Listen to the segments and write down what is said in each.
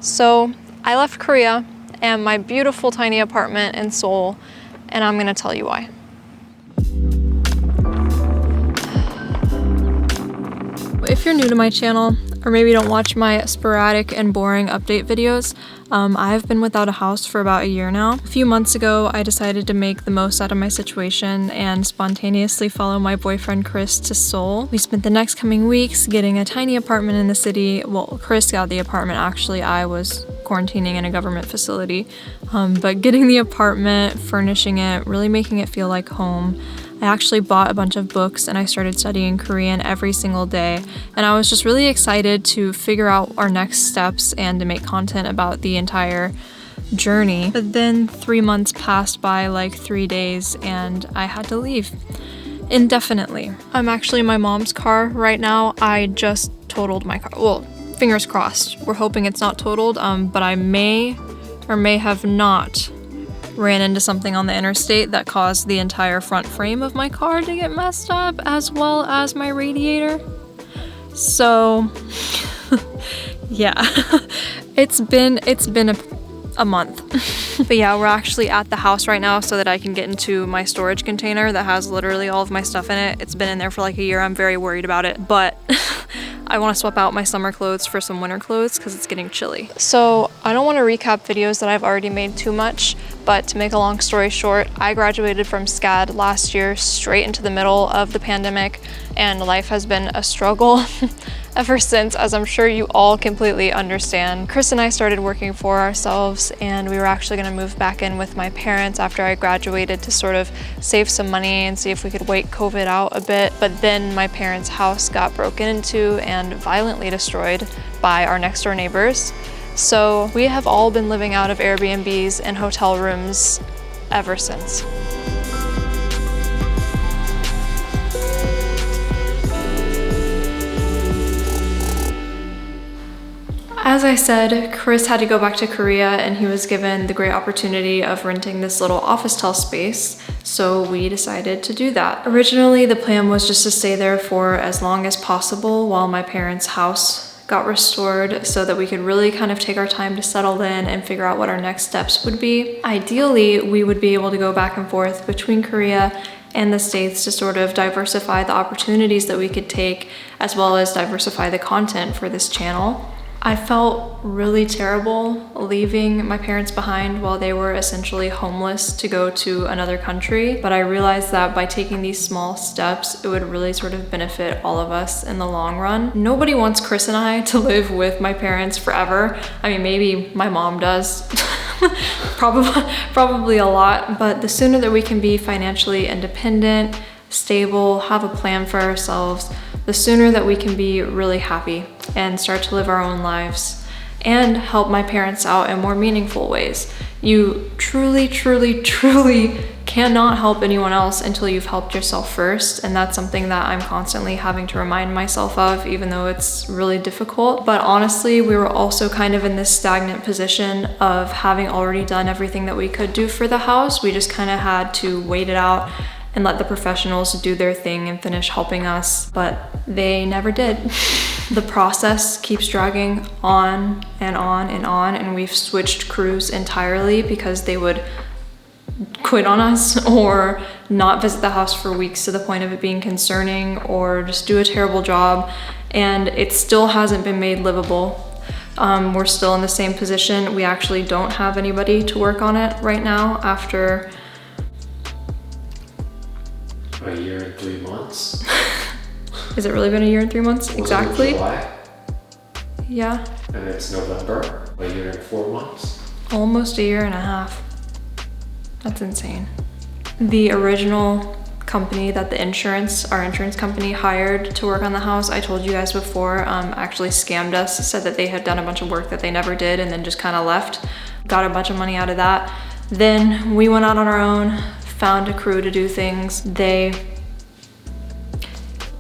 So I left Korea and my beautiful tiny apartment in Seoul, and I'm gonna tell you why. If you're new to my channel, or maybe don't watch my sporadic and boring update videos, I've been without a house for about a year now. A few months ago, I decided to make the most out of my situation and spontaneously follow my boyfriend Chris to Seoul. We spent the next coming weeks getting a tiny apartment in the city. Well, Chris got the apartment, actually. I was quarantining in a government facility. But getting the apartment, furnishing it, really making it feel like home. I actually bought a bunch of books and I started studying Korean every single day, and I was just really excited to figure out our next steps and to make content about the entire journey. But then 3 months passed by like 3 days and I had to leave indefinitely. I'm actually in my mom's car right now. I just totaled my car. Well, fingers crossed. We're hoping it's not totaled, but I may or may have not ran into something on the interstate that caused the entire front frame of my car to get messed up, as well as my radiator. So yeah, it's been a month. But yeah, we're actually at the house right now so that I can get into my storage container that has literally all of my stuff in it. It's been in there for like a year. I'm very worried about it, but I want to swap out my summer clothes for some winter clothes because it's getting chilly. So I don't want to recap videos that I've already made too much, but to make a long story short, I graduated from SCAD last year straight into the middle of the pandemic, and life has been a struggle ever since, as I'm sure you all completely understand. Chris and I started working for ourselves, and we were actually going to move back in with my parents after I graduated to sort of save some money and see if we could wait COVID out a bit. But then my parents' house got broken into and violently destroyed by our next door neighbors. So we have all been living out of Airbnbs and hotel rooms ever since. As I said, Chris had to go back to Korea and he was given the great opportunity of renting this little office-style space, so we decided to do that. Originally, the plan was just to stay there for as long as possible while my parents' house got restored so that we could really kind of take our time to settle in and figure out what our next steps would be. Ideally, we would be able to go back and forth between Korea and the States to sort of diversify the opportunities that we could take, as well as diversify the content for this channel. I felt really terrible leaving my parents behind while they were essentially homeless to go to another country, but I realized that by taking these small steps, it would really sort of benefit all of us in the long run. Nobody wants Chris and I to live with my parents forever. I mean, maybe my mom does. Probably a lot, but the sooner that we can be financially independent, stable, have a plan for ourselves, the sooner that we can be really happy and start to live our own lives and help my parents out in more meaningful ways. You truly cannot help anyone else until you've helped yourself first, and that's something that I'm constantly having to remind myself of, even though it's really difficult. But honestly, we were also kind of in this stagnant position of having already done everything that we could do for the house. We just kind of had to wait it out and let the professionals do their thing and finish helping us, but they never did. The process keeps dragging on and on and on, and we've switched crews entirely because they would quit on us or not visit the house for weeks to the point of it being concerning, or just do a terrible job, and it still hasn't been made livable. We're still in the same position. We actually don't have anybody to work on it right now after a year and 3 months. Has it really been a year and 3 months? Exactly. July? Yeah. And it's November, a year and 4 months. Almost a year and a half. That's insane. The original company that our insurance company hired to work on the house, I told you guys before, actually scammed us, said that they had done a bunch of work that they never did and then just kind of left. Got a bunch of money out of that. Then we went out on our own, found a crew to do things. They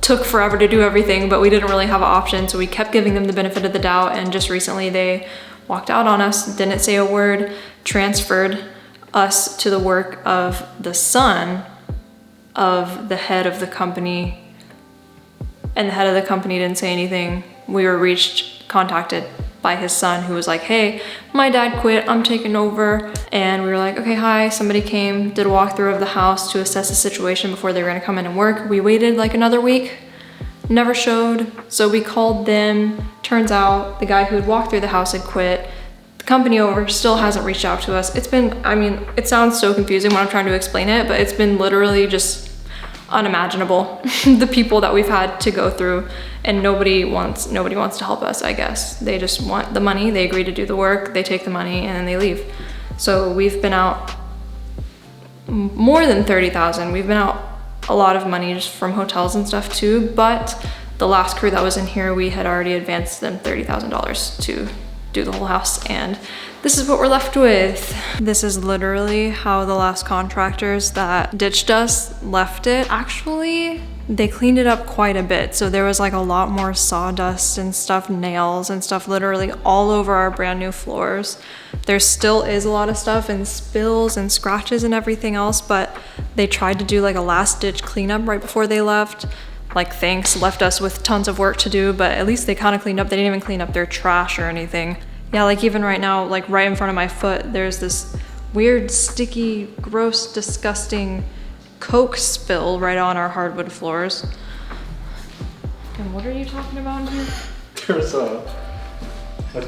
took forever to do everything, but we didn't really have an option, so we kept giving them the benefit of the doubt, and just recently they walked out on us, didn't say a word, transferred us to the work of the son of the head of the company, and the head of the company didn't say anything. We were contacted by his son, who was like, hey, my dad quit, I'm taking over. And we were like, okay, hi. Somebody came, did a walkthrough of the house to assess the situation before they were gonna come in and work. We waited like another week, never showed. So we called them. Turns out the guy who had walked through the house had quit. The company over still hasn't reached out to us. It's been, I mean, it sounds so confusing when I'm trying to explain it, but it's been literally just unimaginable, the people that we've had to go through, and nobody wants to help us, I guess. They just want the money, they agree to do the work, they take the money, and then they leave. So we've been out more than 30,000. We've been out a lot of money just from hotels and stuff too, but the last crew that was in here, we had already advanced them $30,000 to do the whole house, and this is what we're left with. This is literally how the last contractors that ditched us left it. Actually, they cleaned it up quite a bit. So there was like a lot more sawdust and stuff, nails and stuff literally all over our brand new floors. There still is a lot of stuff and spills and scratches and everything else, but they tried to do like a last ditch cleanup right before they left. Like, thanks, left us with tons of work to do, but at least they kind of cleaned up. They didn't even clean up their trash or anything. Yeah, like even right now, like right in front of my foot, there's this weird, sticky, gross, disgusting Coke spill right on our hardwood floors. And what are you talking about in here? There's a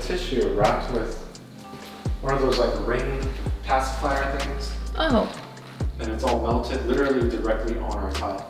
tissue wrapped with one of those like ring pacifier things. Oh. And it's all melted literally directly on our tile.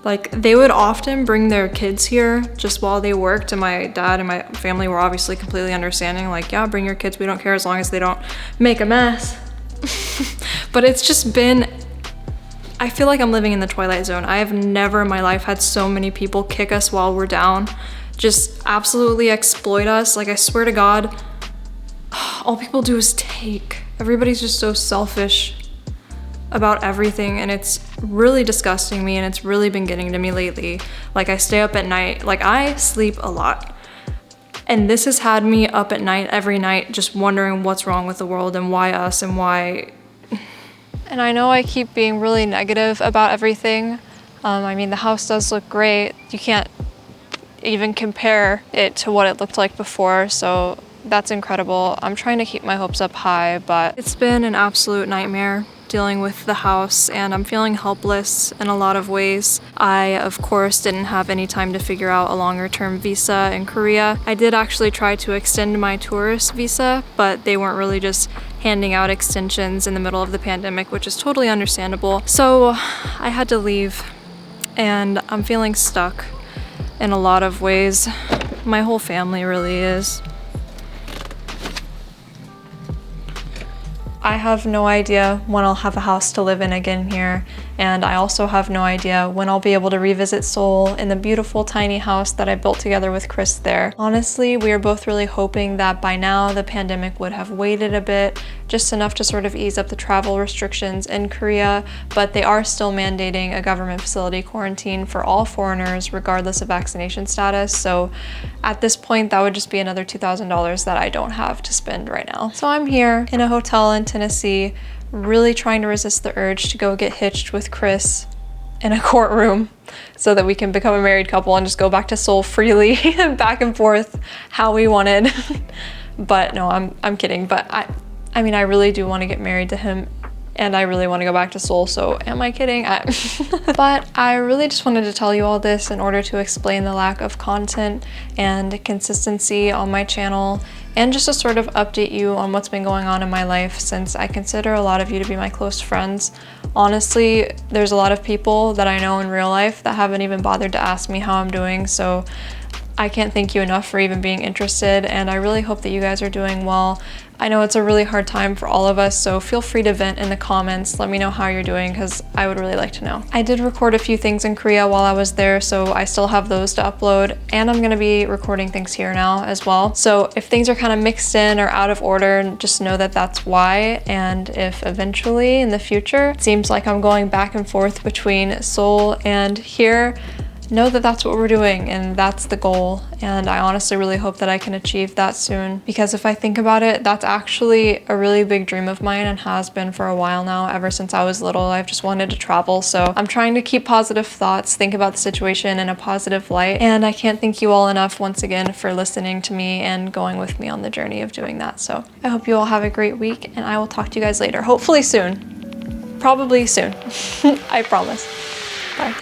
Like, they would often bring their kids here just while they worked, and my dad and my family were obviously completely understanding, like, yeah, bring your kids, we don't care as long as they don't make a mess. But it's just been, I feel like I'm living in the Twilight Zone. I have never in my life had so many people kick us while we're down, just absolutely exploit us. Like, I swear to God, all people do is take. Everybody's just so selfish about everything, and it's really disgusting me, and it's really been getting to me lately. Like, I stay up at night, like I sleep a lot, and this has had me up at night every night just wondering what's wrong with the world and why us and why. And I know I keep being really negative about everything. I mean, the house does look great. You can't even compare it to what it looked like before, so that's incredible. I'm trying to keep my hopes up high, but it's been an absolute nightmare dealing with the house, and I'm feeling helpless in a lot of ways. I, of course, didn't have any time to figure out a longer term visa in Korea. I did actually try to extend my tourist visa, but they weren't really just handing out extensions in the middle of the pandemic, which is totally understandable. So I had to leave, and I'm feeling stuck in a lot of ways. My whole family really is. I have no idea when I'll have a house to live in again here, and I also have no idea when I'll be able to revisit Seoul in the beautiful tiny house that I built together with Chris there. Honestly, we are both really hoping that by now the pandemic would have waited a bit, just enough to sort of ease up the travel restrictions in Korea, but they are still mandating a government facility quarantine for all foreigners regardless of vaccination status. So at this point, that would just be another $2,000 that I don't have to spend right now. So I'm here in a hotel in Tennessee, really trying to resist the urge to go get hitched with Chris in a courtroom so that we can become a married couple and just go back to Seoul freely back and forth how we wanted. But no, I'm kidding. But I mean, I really do want to get married to him, and I really want to go back to Seoul, so am I kidding? But I really just wanted to tell you all this in order to explain the lack of content and consistency on my channel, and just to sort of update you on what's been going on in my life, since I consider a lot of you to be my close friends. Honestly, there's a lot of people that I know in real life that haven't even bothered to ask me how I'm doing, so I can't thank you enough for even being interested, and I really hope that you guys are doing well. I know it's a really hard time for all of us, so feel free to vent in the comments. Let me know how you're doing, because I would really like to know. I did record a few things in Korea while I was there, so I still have those to upload, and I'm gonna be recording things here now as well. So if things are kind of mixed in or out of order, just know that that's why. And if eventually in the future it seems like I'm going back and forth between Seoul and here, know that that's what we're doing and that's the goal. And I honestly really hope that I can achieve that soon, because if I think about it, that's actually a really big dream of mine and has been for a while now. Ever since I was little, I've just wanted to travel. So I'm trying to keep positive thoughts, think about the situation in a positive light. And I can't thank you all enough once again for listening to me and going with me on the journey of doing that. So I hope you all have a great week, and I will talk to you guys later. Hopefully soon. Probably soon. I promise. Bye.